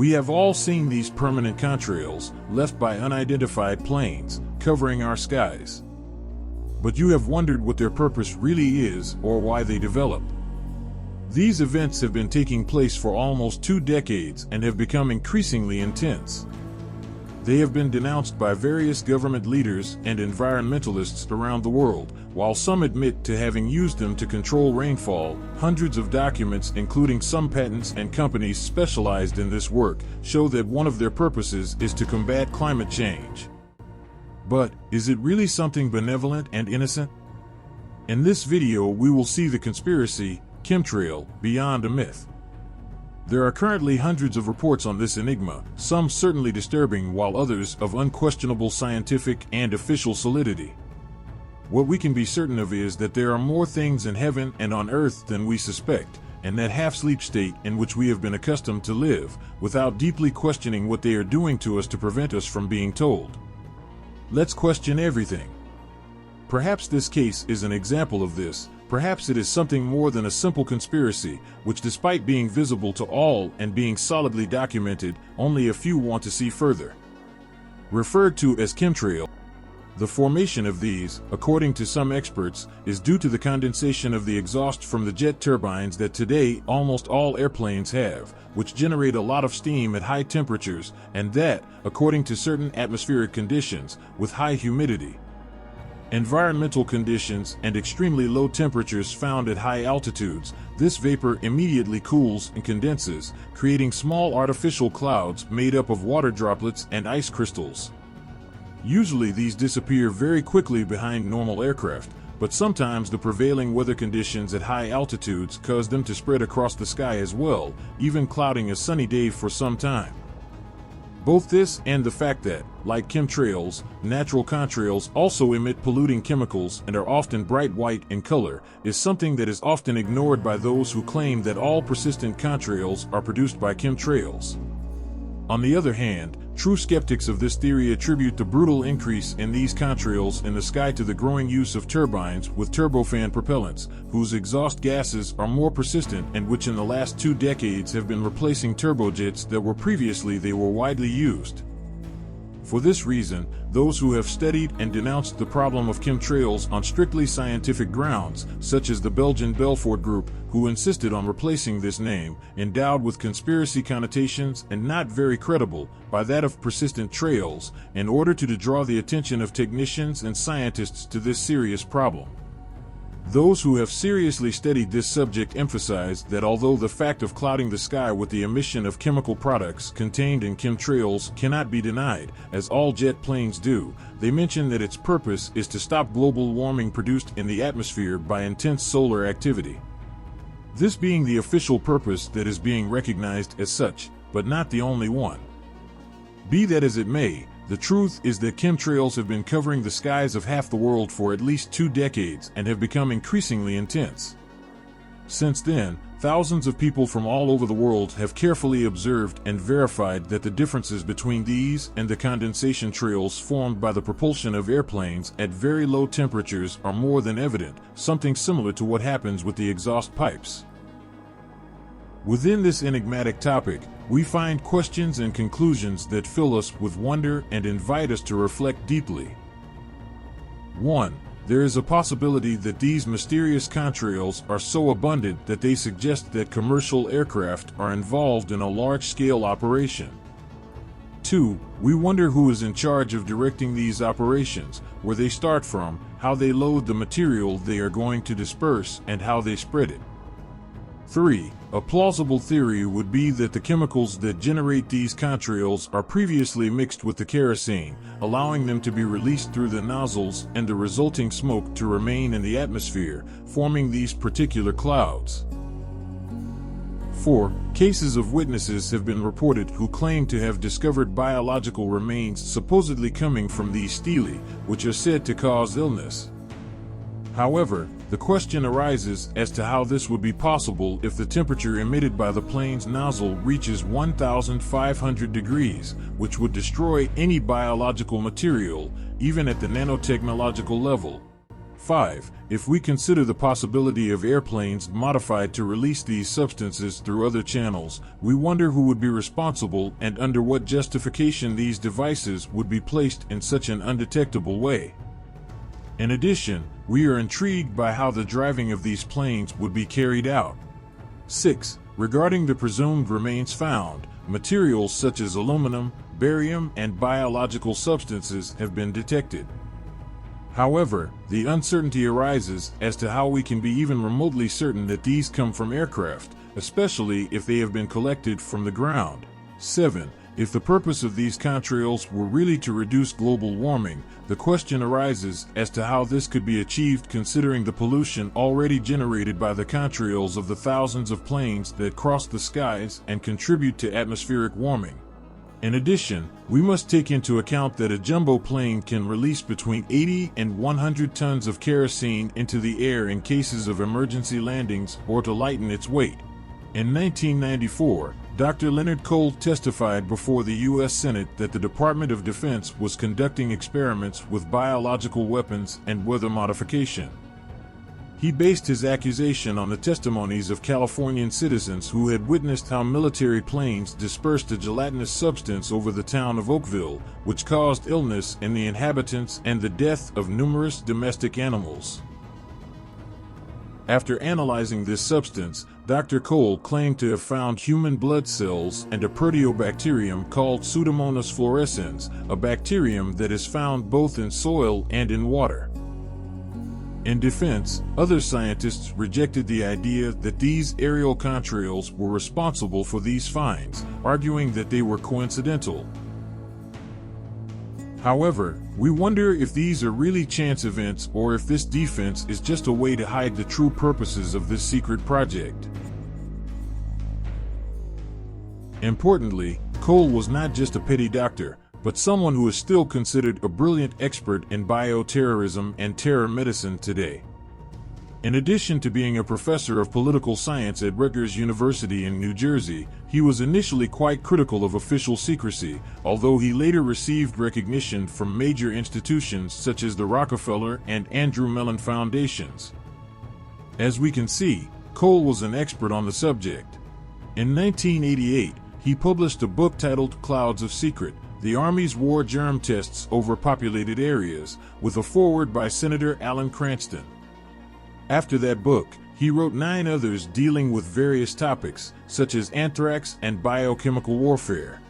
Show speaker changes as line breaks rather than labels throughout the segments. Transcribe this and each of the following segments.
We have all seen these permanent contrails left by unidentified planes covering our skies. But you have wondered what their purpose really is or why they developed. These events have been taking place for almost 2 decades and have become increasingly intense. They have been denounced by various government leaders and environmentalists around the world, while some admit to having used them to control rainfall. Hundreds of documents, including some patents and companies specialized in this work, show that one of their purposes is to combat climate change. But is it really something benevolent and innocent? In this video, we will see the conspiracy, chemtrail, beyond a myth. There are currently hundreds of reports on this enigma, some certainly disturbing while others of unquestionable scientific and official solidity. What we can be certain of is that there are more things in heaven and on earth than we suspect, and that half-sleep state in which we have been accustomed to live, without deeply questioning what they are doing to us to prevent us from being told. Let's question everything. Perhaps this case is an example of this. Perhaps it is something more than a simple conspiracy, which despite being visible to all and being solidly documented, only a few want to see further. Referred to as chemtrail, the formation of these, according to some experts, is due to the condensation of the exhaust from the jet turbines that today almost all airplanes have, which generate a lot of steam at high temperatures, and that, according to certain atmospheric conditions, with high humidity. Environmental conditions and extremely low temperatures found at high altitudes, this vapor immediately cools and condenses, creating small artificial clouds made up of water droplets and ice crystals. Usually these disappear very quickly behind normal aircraft, but sometimes the prevailing weather conditions at high altitudes cause them to spread across the sky as well, even clouding a sunny day for some time. Both this and the fact that, like chemtrails, natural contrails also emit polluting chemicals and are often bright white in color, is something that is often ignored by those who claim that all persistent contrails are produced by chemtrails. On the other hand, true skeptics of this theory attribute the brutal increase in these contrails in the sky to the growing use of turbines with turbofan propellants, whose exhaust gases are more persistent and which in the last 2 decades have been replacing turbojets that were previously widely used. For this reason, those who have studied and denounced the problem of chemtrails on strictly scientific grounds, such as the Belgian Belfort Group, who insisted on replacing this name, endowed with conspiracy connotations and not very credible, by that of persistent trails, in order to draw the attention of technicians and scientists to this serious problem. Those who have seriously studied this subject emphasize that although the fact of clouding the sky with the emission of chemical products contained in chemtrails cannot be denied, as all jet planes do, they mention that its purpose is to stop global warming produced in the atmosphere by intense solar activity. This being the official purpose that is being recognized as such, but not the only one. Be that as it may, the truth is that chemtrails have been covering the skies of half the world for at least 2 decades and have become increasingly intense. Since then, thousands of people from all over the world have carefully observed and verified that the differences between these and the condensation trails formed by the propulsion of airplanes at very low temperatures are more than evident, something similar to what happens with the exhaust pipes. Within this enigmatic topic, we find questions and conclusions that fill us with wonder and invite us to reflect deeply. 1. There is a possibility that these mysterious contrails are so abundant that they suggest that commercial aircraft are involved in a large-scale operation. 2. We wonder who is in charge of directing these operations, where they start from, how they load the material they are going to disperse, and how they spread it. 3. A plausible theory would be that the chemicals that generate these contrails are previously mixed with the kerosene, allowing them to be released through the nozzles and the resulting smoke to remain in the atmosphere, forming these particular clouds. 4. Cases of witnesses have been reported who claim to have discovered biological remains supposedly coming from these stelae, which are said to cause illness. However, the question arises as to how this would be possible if the temperature emitted by the plane's nozzle reaches 1,500 degrees, which would destroy any biological material, even at the nanotechnological level. 5. If we consider the possibility of airplanes modified to release these substances through other channels, we wonder who would be responsible and under what justification these devices would be placed in such an undetectable way. In addition, we are intrigued by how the driving of these planes would be carried out. 6. Regarding the presumed remains found, materials such as aluminum, barium, and biological substances have been detected. However, the uncertainty arises as to how we can be even remotely certain that these come from aircraft, especially if they have been collected from the ground. 7. If the purpose of these contrails were really to reduce global warming, the question arises as to how this could be achieved considering the pollution already generated by the contrails of the thousands of planes that cross the skies and contribute to atmospheric warming. In addition, we must take into account that a jumbo plane can release between 80 and 100 tons of kerosene into the air in cases of emergency landings or to lighten its weight. In 1994, Dr. Leonard Cole testified before the U.S. Senate that the Department of Defense was conducting experiments with biological weapons and weather modification. He based his accusation on the testimonies of Californian citizens who had witnessed how military planes dispersed a gelatinous substance over the town of Oakville, which caused illness in the inhabitants and the death of numerous domestic animals. After analyzing this substance, Dr. Cole claimed to have found human blood cells and a proteobacterium called Pseudomonas fluorescens, a bacterium that is found both in soil and in water. In defense, other scientists rejected the idea that these aerial contrails were responsible for these finds, arguing that they were coincidental. However, we wonder if these are really chance events or if this defense is just a way to hide the true purposes of this secret project. Importantly, Cole was not just a petty doctor, but someone who is still considered a brilliant expert in bioterrorism and terror medicine today. In addition to being a professor of political science at Rutgers University in New Jersey, he was initially quite critical of official secrecy, although he later received recognition from major institutions such as the Rockefeller and Andrew Mellon Foundations. As we can see, Cole was an expert on the subject. In 1988, he published a book titled Clouds of Secret: The Army's War Germ Tests Over Populated Areas, with a foreword by Senator Alan Cranston. After that book, he wrote 9 others dealing with various topics, such as anthrax and biochemical warfare.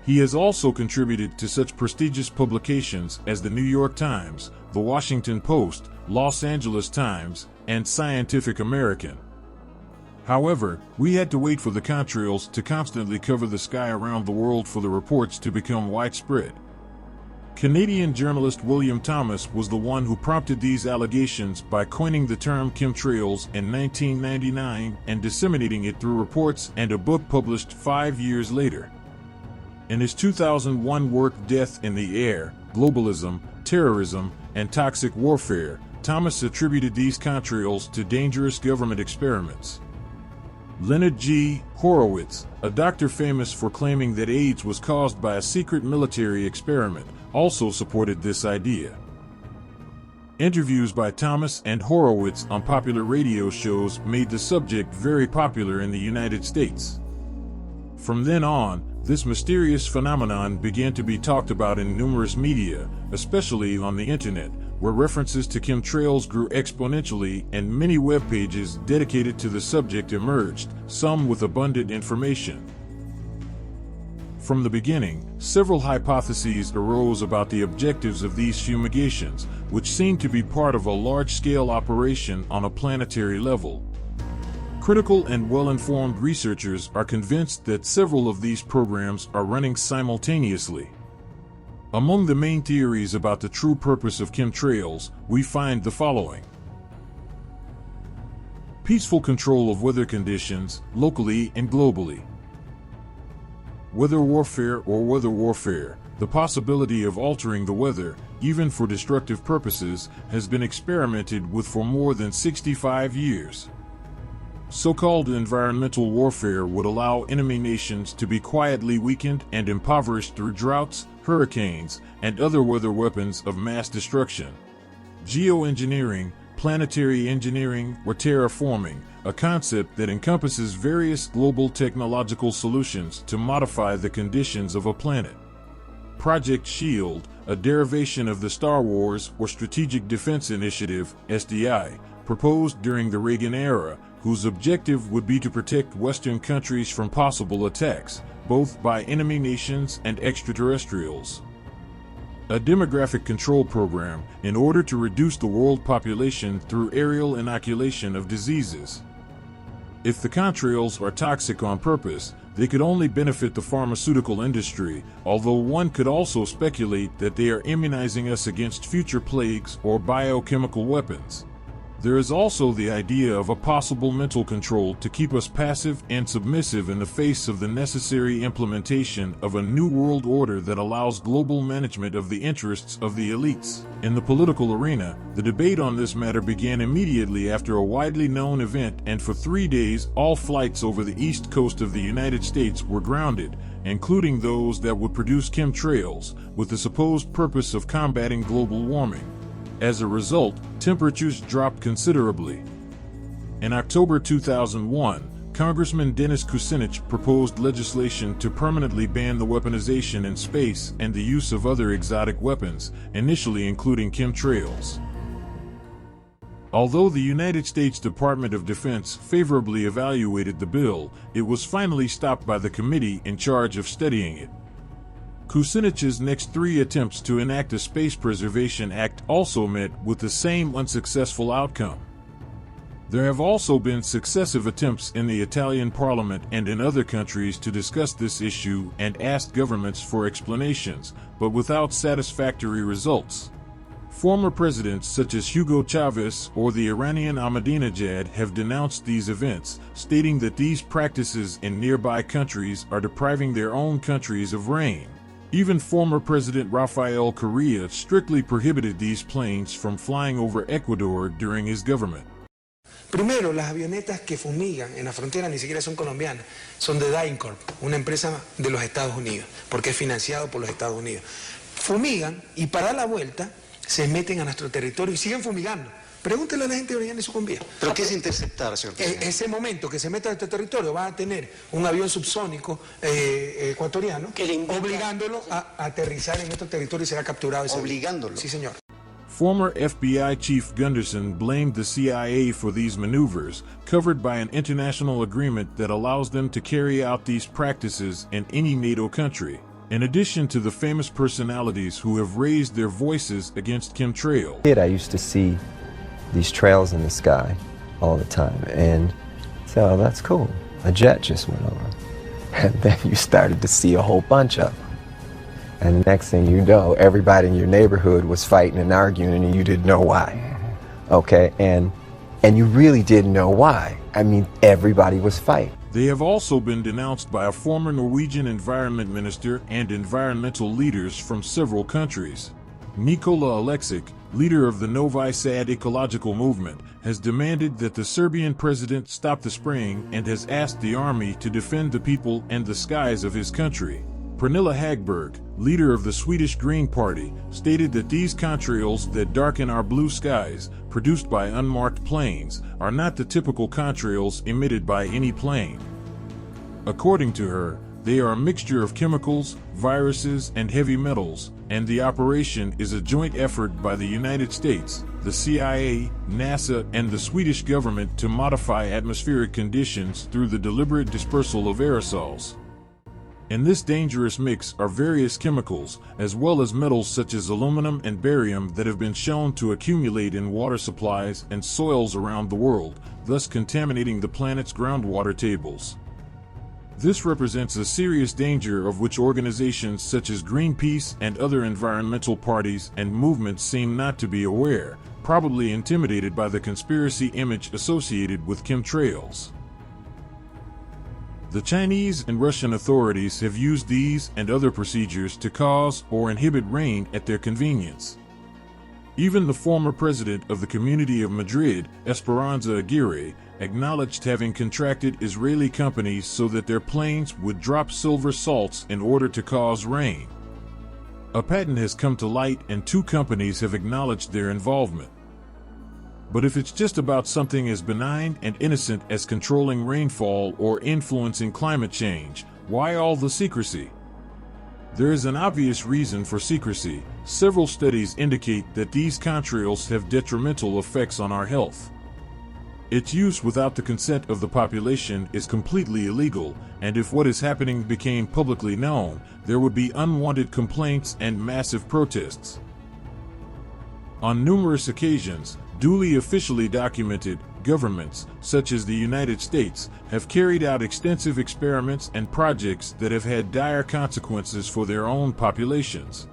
He has also contributed to such prestigious publications as the New York Times, the Washington Post, Los Angeles Times, and Scientific American. However, we had to wait for the contrails to constantly cover the sky around the world for the reports to become widespread. Canadian journalist William Thomas was the one who prompted these allegations by coining the term chemtrails in 1999 and disseminating it through reports and a book published 5 years later. In his 2001 work Death in the Air, Globalism, Terrorism, and Toxic Warfare, Thomas attributed these contrails to dangerous government experiments. Leonard G. Horowitz, a doctor famous for claiming that AIDS was caused by a secret military experiment, also supported this idea. Interviews by Thomas and Horowitz on popular radio shows made the subject very popular in the United States. From then on, this mysterious phenomenon began to be talked about in numerous media, especially on the internet, where references to chemtrails grew exponentially and many web pages dedicated to the subject emerged, some with abundant information. From the beginning, several hypotheses arose about the objectives of these fumigations, which seemed to be part of a large-scale operation on a planetary level. Critical and well-informed researchers are convinced that several of these programs are running simultaneously. Among the main theories about the true purpose of chemtrails, we find the following. Peaceful control of weather conditions, locally and globally. Weather warfare or weather warfare, the possibility of altering the weather, even for destructive purposes, has been experimented with for more than 65 years. So-called environmental warfare would allow enemy nations to be quietly weakened and impoverished through droughts, hurricanes, and other weather weapons of mass destruction. Geoengineering, planetary engineering, or terraforming, a concept that encompasses various global technological solutions to modify the conditions of a planet. Project SHIELD, a derivation of the Star Wars or Strategic Defense Initiative, SDI, proposed during the Reagan era, whose objective would be to protect Western countries from possible attacks, both by enemy nations and extraterrestrials. A demographic control program in order to reduce the world population through aerial inoculation of diseases. If the contrails are toxic on purpose, they could only benefit the pharmaceutical industry, although one could also speculate that they are immunizing us against future plagues or biochemical weapons. There is also the idea of a possible mental control to keep us passive and submissive in the face of the necessary implementation of a new world order that allows global management of the interests of the elites. In the political arena, the debate on this matter began immediately after a widely known event, and for 3 days all flights over the east coast of the United States were grounded, including those that would produce chemtrails, with the supposed purpose of combating global warming. As a result, temperatures dropped considerably. In October 2001, Congressman Dennis Kucinich proposed legislation to permanently ban the weaponization in space and the use of other exotic weapons, initially including chemtrails. Although the United States Department of Defense favorably evaluated the bill, it was finally stopped by the committee in charge of studying it. Kucinich's next 3 attempts to enact a Space Preservation Act also met with the same unsuccessful outcome. There have also been successive attempts in the Italian Parliament and in other countries to discuss this issue and ask governments for explanations, but without satisfactory results. Former presidents such as Hugo Chavez or the Iranian Ahmadinejad have denounced these events, stating that these practices in nearby countries are depriving their own countries of rain. Even former President Rafael Correa strictly prohibited these planes from flying over Ecuador during his government.
Primero, las avionetas que fumigan en la frontera ni siquiera son colombianas, son de DynCorp, una empresa de los Estados Unidos, porque es financiado por los Estados Unidos. Fumigan y para la vuelta se meten a nuestro territorio y siguen fumigando. Pregúntele a la gente de Orellana y Sucumbía.
¿Pero qué es interceptar, señor presidente?
Ese momento que se meta a este territorio va a tener un avión subsónico ecuatoriano obligándolo a aterrizar en estos territorios y será capturado.
¿Obligándolo?
Sí, señor.
Former FBI Chief Gunderson blamed the CIA for these maneuvers, covered by an international agreement that allows them to carry out these practices in any NATO country. In addition to the famous personalities who have raised their voices against chemtrails.
I used to see these trails in the sky all the time, and so, oh, that's cool. A jet just went over. And then you started to see a whole bunch of them. And the next thing you know, everybody in your neighborhood was fighting and arguing, and you didn't know why. Okay, and you really didn't know why. I mean, everybody was fighting.
They have also been denounced by a former Norwegian environment minister and environmental leaders from several countries. Nikola Aleksic, leader of the Novi Sad ecological movement, has demanded that the Serbian president stop the spraying and has asked the army to defend the people and the skies of his country. Pernilla Hagberg, leader of the Swedish Green Party, stated that these contrails that darken our blue skies, produced by unmarked planes, are not the typical contrails emitted by any plane. According to her, they are a mixture of chemicals, viruses, and heavy metals, and the operation is a joint effort by the United States, the CIA, NASA, and the Swedish government to modify atmospheric conditions through the deliberate dispersal of aerosols. In this dangerous mix are various chemicals, as well as metals such as aluminum and barium that have been shown to accumulate in water supplies and soils around the world, thus contaminating the planet's groundwater tables. This represents a serious danger of which organizations such as Greenpeace and other environmental parties and movements seem not to be aware, probably intimidated by the conspiracy image associated with chemtrails. The Chinese and Russian authorities have used these and other procedures to cause or inhibit rain at their convenience. Even the former president of the Community of Madrid, Esperanza Aguirre, acknowledged having contracted Israeli companies so that their planes would drop silver salts in order to cause rain. A patent has come to light and 2 companies have acknowledged their involvement. But if it's just about something as benign and innocent as controlling rainfall or influencing climate change, why all the secrecy? There is an obvious reason for secrecy. Several studies indicate that these contrails have detrimental effects on our health. Its use without the consent of the population is completely illegal, and if what is happening became publicly known, there would be unwanted complaints and massive protests. On numerous occasions, duly officially documented, governments, such as the United States, have carried out extensive experiments and projects that have had dire consequences for their own populations.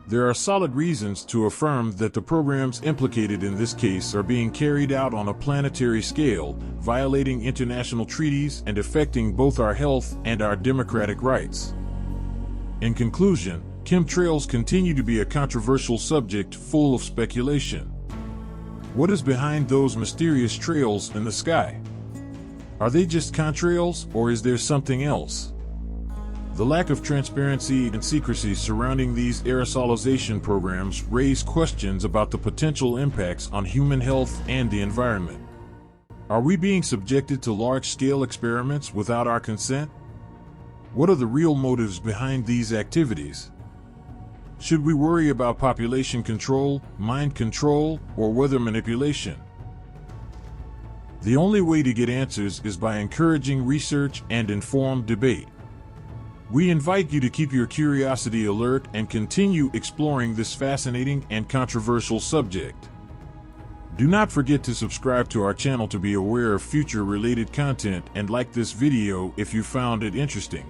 There are solid reasons to affirm that the programs implicated in this case are being carried out on a planetary scale, violating international treaties and affecting both our health and our democratic rights. In conclusion, chemtrails continue to be a controversial subject full of speculation. What is behind those mysterious trails in the sky? Are they just contrails, or is there something else? The lack of transparency and secrecy surrounding these aerosolization programs raise questions about the potential impacts on human health and the environment. Are we being subjected to large-scale experiments without our consent? What are the real motives behind these activities? Should we worry about population control, mind control, or weather manipulation? The only way to get answers is by encouraging research and informed debate. We invite you to keep your curiosity alert and continue exploring this fascinating and controversial subject. Do not forget to subscribe to our channel to be aware of future related content and like this video if you found it interesting.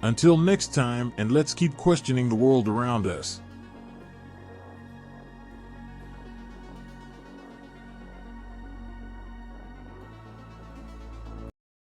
Until next time, and let's keep questioning the world around us.